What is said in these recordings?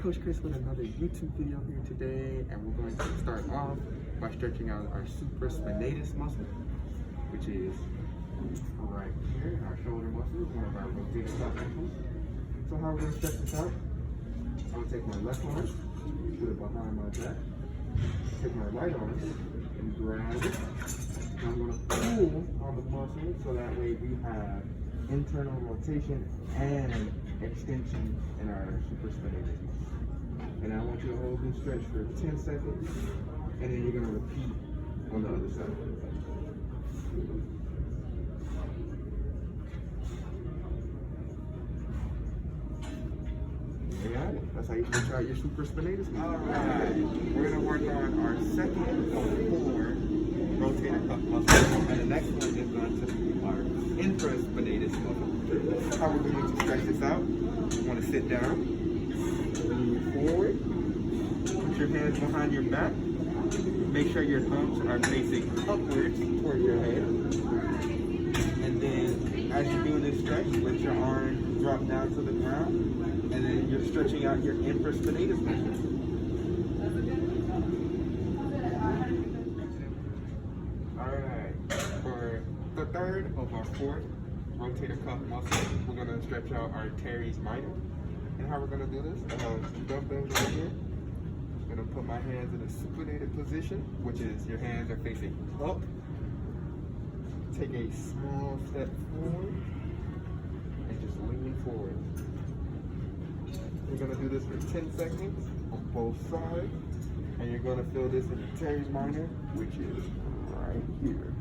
Coach Chris with another YouTube video here today, and we're going to start off by stretching out our supraspinatus muscle, which is right here, our shoulder muscle, one of our rotator cuff muscles. So how we're going to stretch this out, I'm going to take my left arm, put it behind my back, take my right arm, and grab it. And I'm going to pull on the muscle so that way we have internal rotation and extension in our supraspinatus muscle. And I want you to hold this stretch for 10 seconds, and then you're going to repeat on the other side. There you have it. That's how you stretch out your supraspinatus muscle. All right. We're going to work on our second of 4 rotator cuff muscles, and the next one is going to be our infraspinatus muscle. How we're going to stretch this out, you want to sit down, lean forward, put your hands behind your back, make sure your thumbs are facing upwards towards your head, and then as you're doing this stretch, let your arm drop down to the ground, and then you're stretching out your infraspinatus muscle. The third of our 4th rotator cuff muscle, we're going to stretch out our teres minor. And how we're going to do this, I have some dumbbells right here. I'm going to put my hands in a supinated position, which is your hands are facing up. Take a small step forward and just lean forward. We're going to do this for 10 seconds on both sides. And you're going to feel this in your teres minor, which is right here.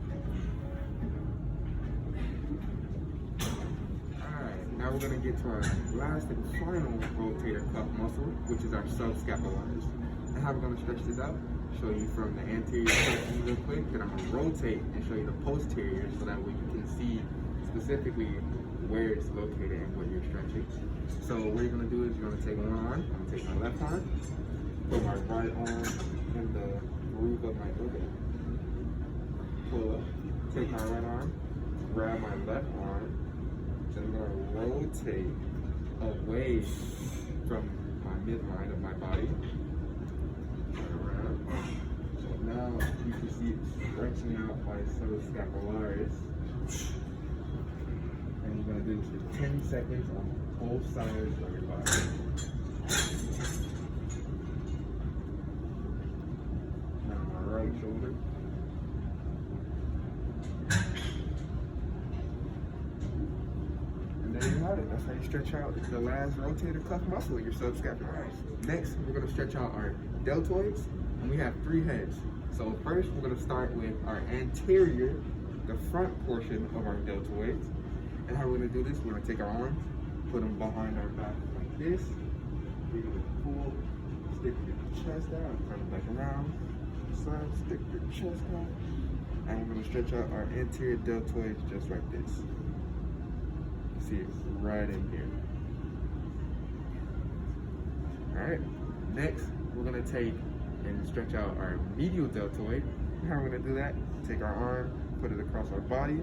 Now we're going to get to our last and final rotator cuff muscle, which is our subscapularis. And how we're going to stretch this out, show you from the anterior section real quick, then I'm going to rotate and show you the posterior so that way you can see specifically where it's located and what you're stretching. So what you're going to do is you're going to take one arm, I'm going to take my left arm, put my right arm in the groove of my elbow, pull up, take my right arm, grab my left arm, I'm going to rotate away from my midline of my body. Turn around. So now you can see it stretching out my subscapularis. And you're going to do this for 10 seconds on both sides of your body. Now my right shoulder. That's how you stretch out the last rotator cuff muscle, your subscapularis. Next, we're going to stretch out our deltoids, and we have 3 heads. So first, we're going to start with our anterior, the front portion of our deltoids. And how we're going to do this, we're going to take our arms, put them behind our back like this. We're going to pull, stick your chest out, turn it back around, side, stick your chest out. And we're going to stretch out our anterior deltoids just like this. See it right in here. All right, next we're gonna take and stretch out our medial deltoid. How we're gonna do that, take our arm, put it across our body,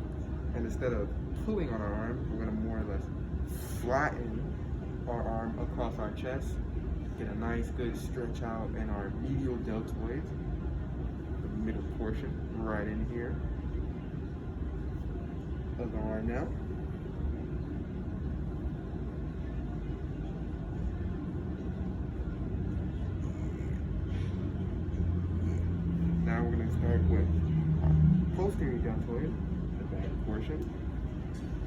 and instead of pulling on our arm, we're gonna more or less flatten our arm across our chest, get a nice good stretch out in our medial deltoid, the middle portion right in here. Other arm now. Now we're going to start with our posterior deltoid, the back portion.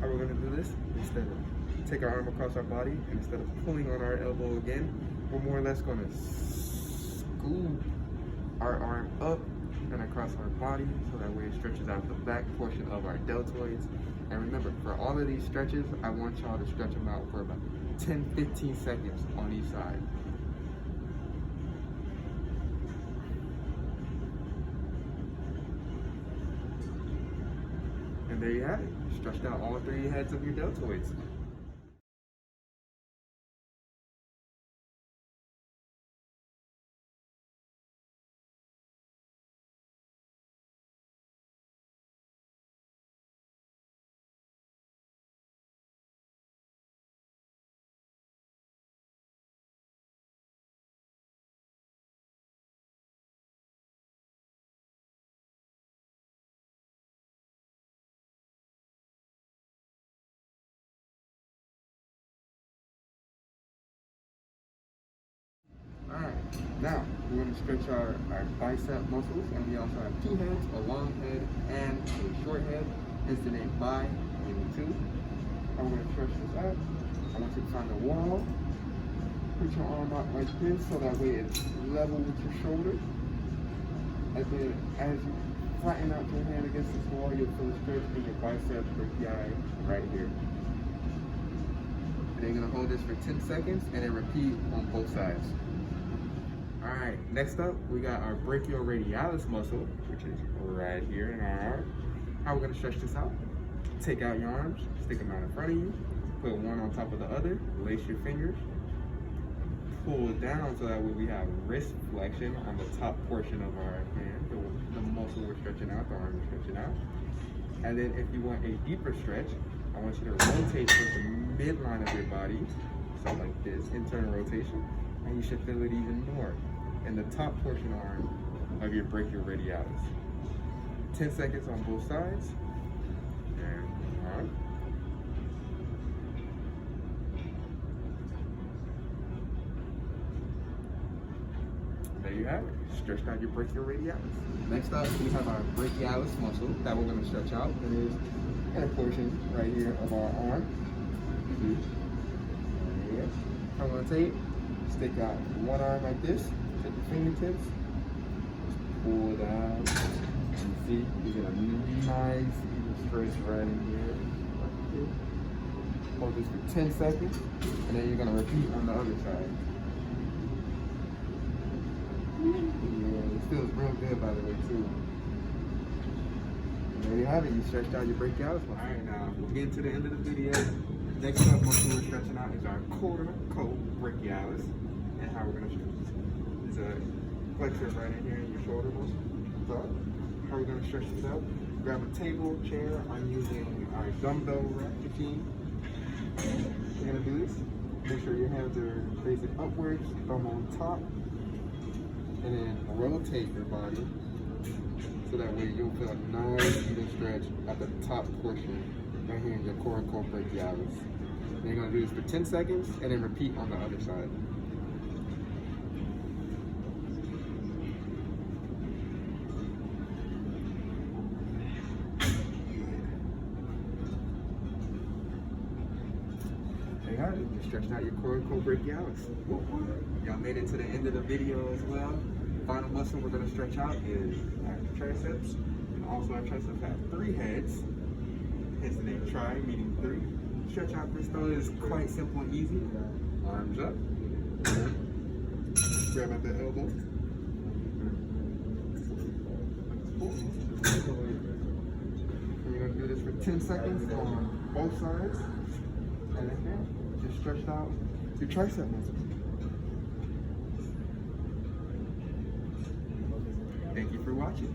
How we're going to do this, instead of take our arm across our body, and instead of pulling on our elbow again, we're more or less going to scoop our arm up and across our body so that way it stretches out the back portion of our deltoids. And remember, for all of these stretches, I want y'all to stretch them out for about 10-15 seconds on each side. And there you have it. Stretched out all 3 heads of your deltoids. Now, we're going to stretch our bicep muscles, and we also have two heads, a long head and a short head. Hence the name bi, meaning two. I'm going to stretch this out. I want you to find the wall. Put your arm out like this so that way it's level with your shoulder. And then as you flatten out your hand against this wall, you'll feel a stretch in your bicep brachii right here. And then you're going to hold this for 10 seconds and then repeat on both sides. Alright, next up we got our brachioradialis muscle, which is right here in our arm. How we're going to stretch this out? Take out your arms, stick them out in front of you, put one on top of the other, lace your fingers, pull it down so that way we have wrist flexion on the top portion of our hand, the muscle we're stretching out, the arm we're stretching out. And then if you want a deeper stretch, I want you to rotate towards the midline of your body, so like this, internal rotation, and you should feel it even more in the top portion arm of your brachioradialis. 10 seconds on both sides, and on. There you have it. Stretched out your brachioradialis. Next up, we have our brachialis muscle that we're going to stretch out. It is in a portion right here of our arm. Right. I'm going to take, stick out one arm like this, take your fingertips, pull it out. You see, you get a nice even stretch right in here. Hold this for 10 seconds, and then you're going to repeat on the other side. Yeah, it feels real good, by the way, too. And there you have it. You stretched out your brachialis muscle. All right, now we're getting to the end of the video. Next up, muscle we're stretching out is our coracobrachialis, and how we're going to stretch this. It's a flexor right in here in your shoulder muscle. So, how we're going to stretch this out? Grab a table, chair. I'm using our dumbbell rack machine. You're going to do this. Make sure your hands are facing upwards, thumb on top. And then rotate your body so that way you'll feel a nice even stretch at the top portion right here in your coracobrachialis. And you're going to do this for 10 seconds and then repeat on the other side. There you have it. You stretched out your coracobrachialis. Y'all made it to the end of the video as well. Final muscle we're going to stretch out is our triceps. And also our triceps have 3 heads. Hence the name tri, meaning 3. Stretch out this though is quite simple and easy. Arms up. Grab at the elbow. And you're going to do this for 10 seconds on both sides. And then just stretched out your tricep muscle. Thank you for watching.